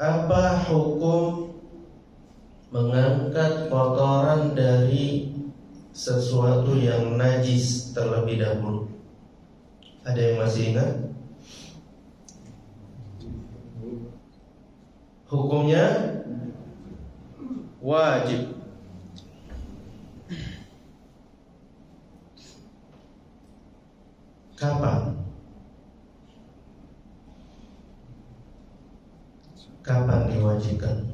Apa hukum mengangkat kotoran dari sesuatu yang najis terlebih dahulu? Ada yang masih ingat? Hukumnya wajib. Kapan? Kapan diwajibkan?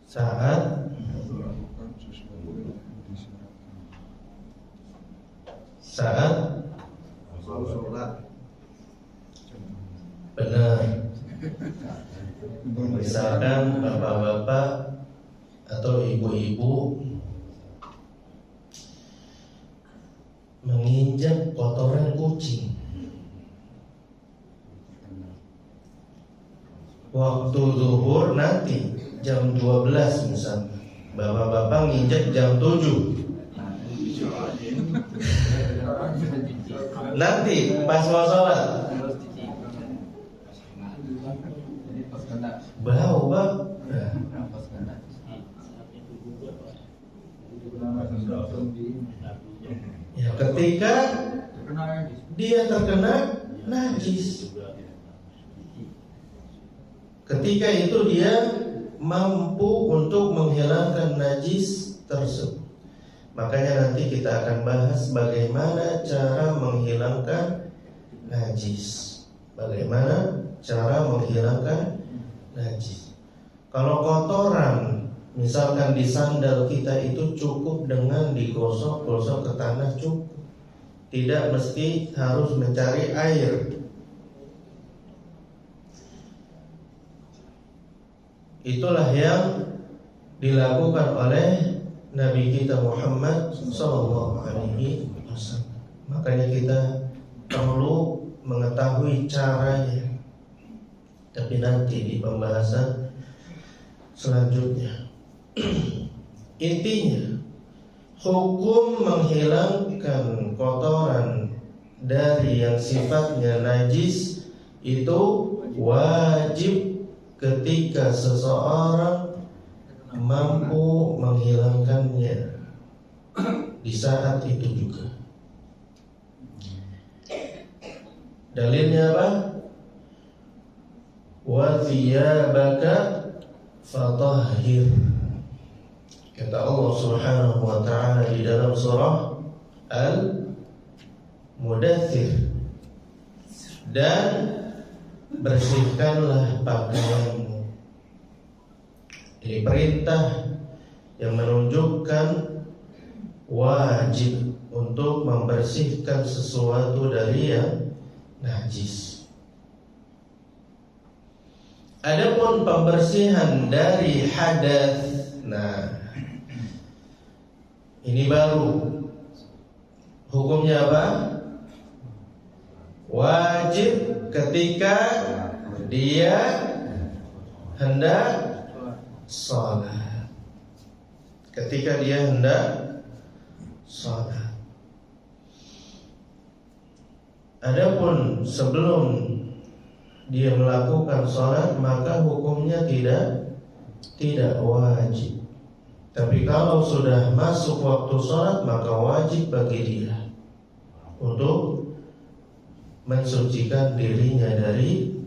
Saat benar. Misalkan bapak-bapak atau ibu-ibu menginjak kotoran kucing waktu zuhur nanti jam 12 misalnya, bapak-bapak nginjak jam 7 nanti pas mau sholat bau bang. Ya, ketika dia terkena najis, ketika itu dia mampu untuk menghilangkan najis tersebut. Makanya nanti kita akan bahas bagaimana cara menghilangkan najis. Bagaimana cara menghilangkan najis. Kalau kotoran misalkan di sandal kita itu cukup dengan digosok-gosok ke tanah cukup. Tidak mesti harus mencari air. Itulah yang dilakukan oleh Nabi kita Muhammad SAW. Makanya kita perlu mengetahui caranya. Tapi nanti di pembahasan selanjutnya. Intinya, hukum menghilangkan kotoran dari yang sifatnya najis itu wajib ketika seseorang mampu menghilangkannya di saat itu juga. Dalilnya apa? Wa thiyabaka fatahhir. Kata Allah Subhanahu wa ta'ala di dalam surah Al-Mudaththir, dan bersihkanlah pakaianmu. Ini perintah yang menunjukkan wajib untuk membersihkan sesuatu dari yang najis. Adapun pembersihan dari hadas, nah ini baru. Hukumnya apa? Wajib ketika dia hendak sholat. Ketika dia hendak sholat. Adapun sebelum dia melakukan sholat, maka hukumnya tidak wajib. Tapi kalau sudah masuk waktu sholat, maka wajib bagi dia untuk mensucikan dirinya dari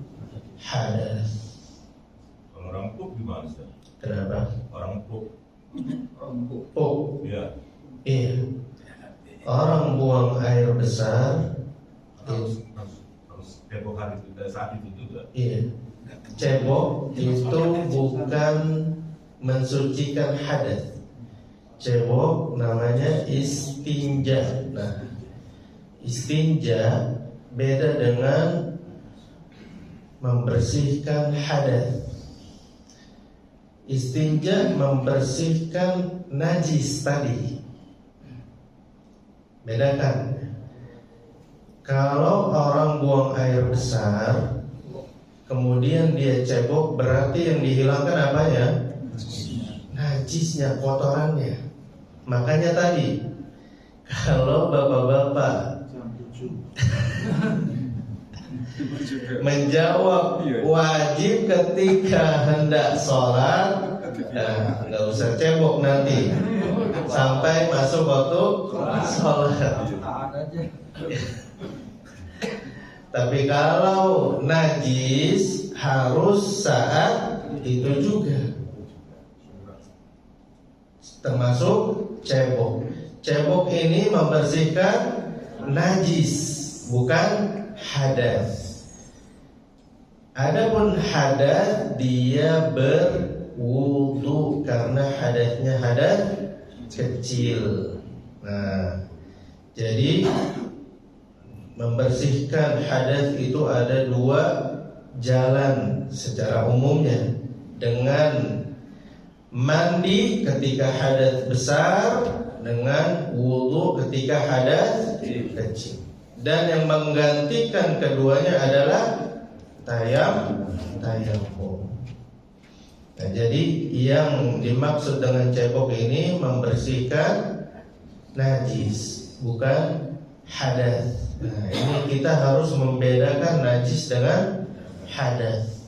hadas. Kalau orang pup gimana sih? Kenapa? Orang pup. Pup? Iya. Iya. Orang buang air besar Harus cebok hari itu saat itu juga. iya. Cebok itu bukan mensucikan hadas. Cebok namanya istinja. Nah, istinja beda dengan membersihkan hadas. Istinja membersihkan najis tadi. Bedakan. Kalau orang buang air besar, kemudian dia cebok, berarti yang dihilangkan apa ya? Najisnya, kotorannya. Makanya tadi Kalau bapak-bapak menjawab wajib ketika hendak sholat, nggak usah cebok nanti sampai masuk waktu sholat. Tapi kalau najis harus saat itu juga, termasuk cebok. Cebok ini membersihkan najis, bukan hadas. Adapun hadas dia berwudu karena hadasnya hadas kecil. Nah, jadi membersihkan hadas itu ada dua jalan secara umumnya, dengan mandi ketika hadas besar, dengan wudu ketika hadas kecil. Dan yang menggantikan keduanya adalah tayammum. Nah, jadi yang dimaksud dengan cebok ini membersihkan najis, bukan hadas. Nah, ini kita harus membedakan najis dengan hadas.